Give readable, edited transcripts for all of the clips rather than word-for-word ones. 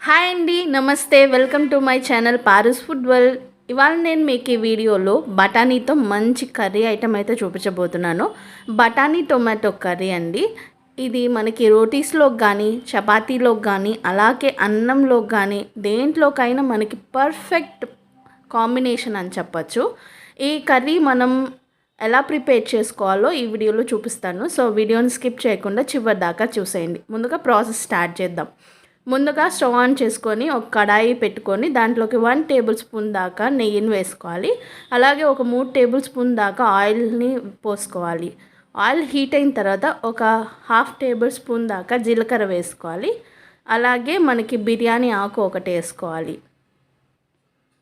Hi అండి, నమస్తే. Welcome to my channel Paras food world. ఇవాళ నేను మీకు ఈ వీడియోలో బఠానీతో మంచి కర్రీ ఐటమ్ అయితే చూపించబోతున్నాను. బఠానీ టొమాటో కర్రీ అండి. ఇది మనకి రోటీస్లోకి కానీ, చపాతీలోకి కానీ, అలాగే అన్నంలోకి కానీ, దేంట్లోకైనా మనకి పర్ఫెక్ట్ కాంబినేషన్ అని చెప్పచ్చు. ఈ కర్రీ మనం ఎలా ప్రిపేర్ చేసుకోవాలో ఈ వీడియోలో చూపిస్తాను. సో వీడియోని స్కిప్ చేయకుండా చివరి దాకా చూసేయండి. ముందుగా ప్రాసెస్ స్టార్ట్ చేద్దాం. ముందుగా స్టవ్ ఆన్ చేసుకొని ఒక కడాయి పెట్టుకొని దాంట్లోకి 1 టేబుల్ స్పూన్ దాకా నెయ్యిని వేసుకోవాలి. అలాగే ఒక 3 టేబుల్ స్పూన్ దాకా ఆయిల్ని పోసుకోవాలి. ఆయిల్ హీట్ అయిన తర్వాత ఒక 1/2 టేబుల్ స్పూన్ దాకా జీలకర్ర వేసుకోవాలి. అలాగే మనకి బిర్యానీ ఆకు ఒకటి వేసుకోవాలి.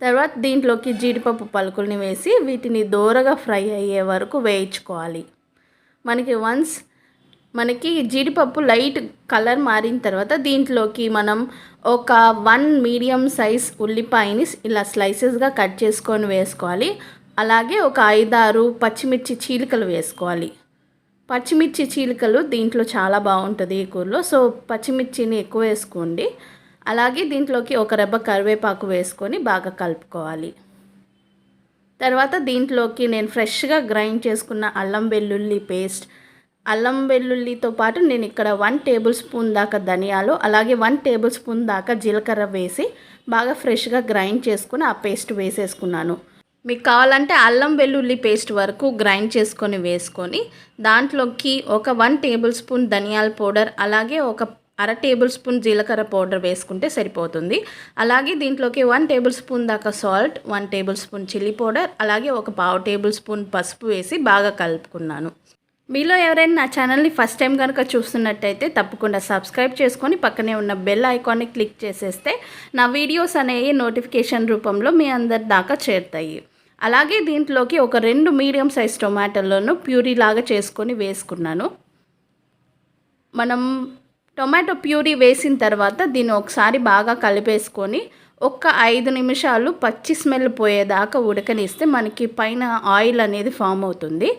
తర్వాత దీంట్లోకి జీడిపప్పు పలుకుల్ని వేసి వీటిని దోరగా ఫ్రై అయ్యే వరకు వేయించుకోవాలి. మనకి జీడిపప్పు లైట్ కలర్ మారిన తర్వాత దీంట్లోకి మనం ఒక 1 మీడియం సైజ్ ఉల్లిపాయని ఇలా స్లైసెస్గా కట్ చేసుకొని వేసుకోవాలి. అలాగే ఒక 5-6 పచ్చిమిర్చి చీలికలు వేసుకోవాలి. పచ్చిమిర్చి చీలికలు దీంట్లో చాలా బాగుంటుంది ఈ కూరలో. సో పచ్చిమిర్చిని ఎక్కువ వేసుకోండి. అలాగే దీంట్లోకి ఒక రెబ్బ కరివేపాకు వేసుకొని బాగా కలుపుకోవాలి. తర్వాత దీంట్లోకి నేను ఫ్రెష్గా గ్రైండ్ చేసుకున్న అల్లం వెల్లుల్లి పేస్ట్, అల్లం వెల్లుల్లితో పాటు నేను ఇక్కడ 1 టేబుల్ స్పూన్ దాకా ధనియాలు, అలాగే 1 టేబుల్ స్పూన్ దాకా జీలకర్ర వేసి బాగా ఫ్రెష్గా గ్రైండ్ చేసుకుని ఆ పేస్ట్ వేసేసుకున్నాను. మీకు కావాలంటే అల్లం వెల్లుల్లి పేస్ట్ వరకు గ్రైండ్ చేసుకొని వేసుకొని దాంట్లోకి ఒక 1 టేబుల్ స్పూన్ ధనియాల పౌడర్, అలాగే ఒక 1/2 టేబుల్ స్పూన్ జీలకర్ర పౌడర్ వేసుకుంటే సరిపోతుంది. అలాగే దీంట్లోకి 1 టేబుల్ స్పూన్ దాకా salt, 1 table spoon chilli powder, అలాగే ఒక 1/2 టేబుల్ స్పూన్ పసుపు వేసి బాగా కలుపుకున్నాను. మీలో ఎవరైనా నా ఛానల్ని ఫస్ట్ టైం కనుక చూస్తున్నట్టయితే తప్పకుండా సబ్స్క్రైబ్ చేసుకొని పక్కనే ఉన్న బెల్ ఐకాన్ని క్లిక్ చేసేస్తే నా వీడియోస్ అనేవి నోటిఫికేషన్ రూపంలో మీ అందరి దాకా చేరుతాయి. అలాగే దీంట్లోకి ఒక 2 మీడియం సైజ్ టొమాటోలను ప్యూరీ లాగా చేసుకొని వేసుకున్నాను. మనం టొమాటో ప్యూరీ వేసిన తర్వాత దీన్ని ఒకసారి బాగా కలిపేసుకొని ఒక 5 నిమిషాలు పచ్చి స్మెల్ పోయేదాకా ఉడకనిస్తే మనకి పైన ఆయిల్ అనేది ఫామ్ అవుతుంది.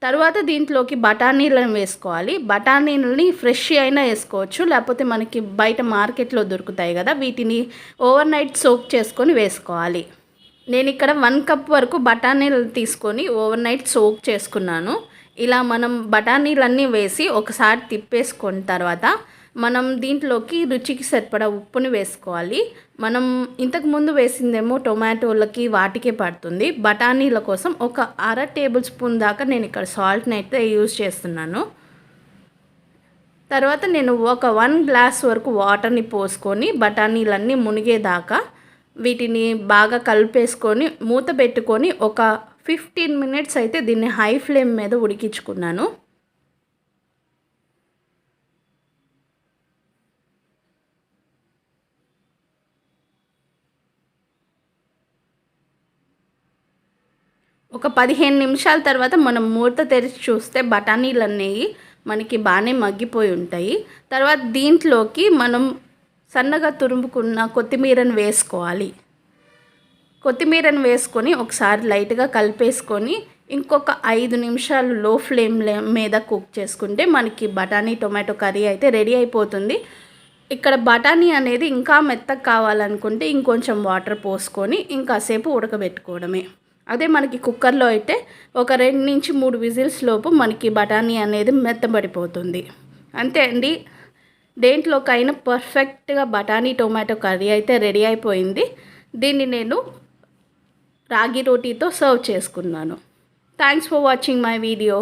తర్వాత దీంట్లోకి బఠానీలను వేసుకోవాలి. బఠానీలని ఫ్రెష్ అయినా వేసుకోవచ్చు, లేకపోతే మనకి బయట మార్కెట్లో దొరుకుతాయి కదా, వీటిని ఓవర్ నైట్ సోక్ చేసుకొని వేసుకోవాలి. నేను ఇక్కడ 1 కప్ వరకు బఠానీలు తీసుకొని ఓవర్ నైట్ సోక్ చేసుకున్నాను. ఇలా మనం బఠానీలన్నీ వేసి ఒకసారి తిప్పేసుకున్న తర్వాత మనం దీంట్లోకి రుచికి సరిపడా ఉప్పుని వేసుకోవాలి. మనం ఇంతకుముందు వేసిందేమో టొమాటోలకి వాటికే పడుతుంది. బఠానీల కోసం ఒక 1/2 టేబుల్ స్పూన్ దాకా నేను ఇక్కడ సాల్ట్ని అయితే యూజ్ చేస్తున్నాను. తర్వాత నేను ఒక 1 గ్లాస్ వరకు వాటర్ని పోసుకొని బఠానీలన్నీ మునిగేదాకా వీటిని బాగా కలిపేసుకొని మూత పెట్టుకొని ఒక 15 మినిట్స్ అయితే దీన్ని హై ఫ్లేమ్ మీద ఉడికించుకున్నాను. ఒక 15 నిమిషాల తర్వాత మనం మూత తెరిచి చూస్తే బఠానీలు అనేవి మనకి బాగానే మగ్గిపోయి ఉంటాయి. తర్వాత దీంట్లోకి మనం సన్నగా తురుముకున్న కొత్తిమీరను వేసుకోవాలి. కొత్తిమీరను వేసుకొని ఒకసారి లైట్గా కలిపేసుకొని ఇంకొక 5 నిమిషాలు లో ఫ్లేమ్ మీద కుక్ చేసుకుంటే మనకి బఠానీ టొమాటో కర్రీ అయితే రెడీ అయిపోతుంది. ఇక్కడ బఠానీ అనేది ఇంకా మెత్తగా కావాలనుకుంటే ఇంకొంచెం వాటర్ పోసుకొని ఇంకాసేపు ఉడకబెట్టుకోవడమే. అదే మనకి కుక్కర్లో అయితే ఒక 2 నుంచి 3 విజిల్స్ లోపు మనకి బఠానీ అనేది మెత్తబడిపోతుంది. అంతే అండి, దేంట్లోకైనా పర్ఫెక్ట్గా బఠానీ టొమాటో కర్రీ అయితే రెడీ అయిపోయింది. దీన్ని నేను రాగి రోటీతో సర్వ్ చేసుకున్నాను. Thanks for watching my video.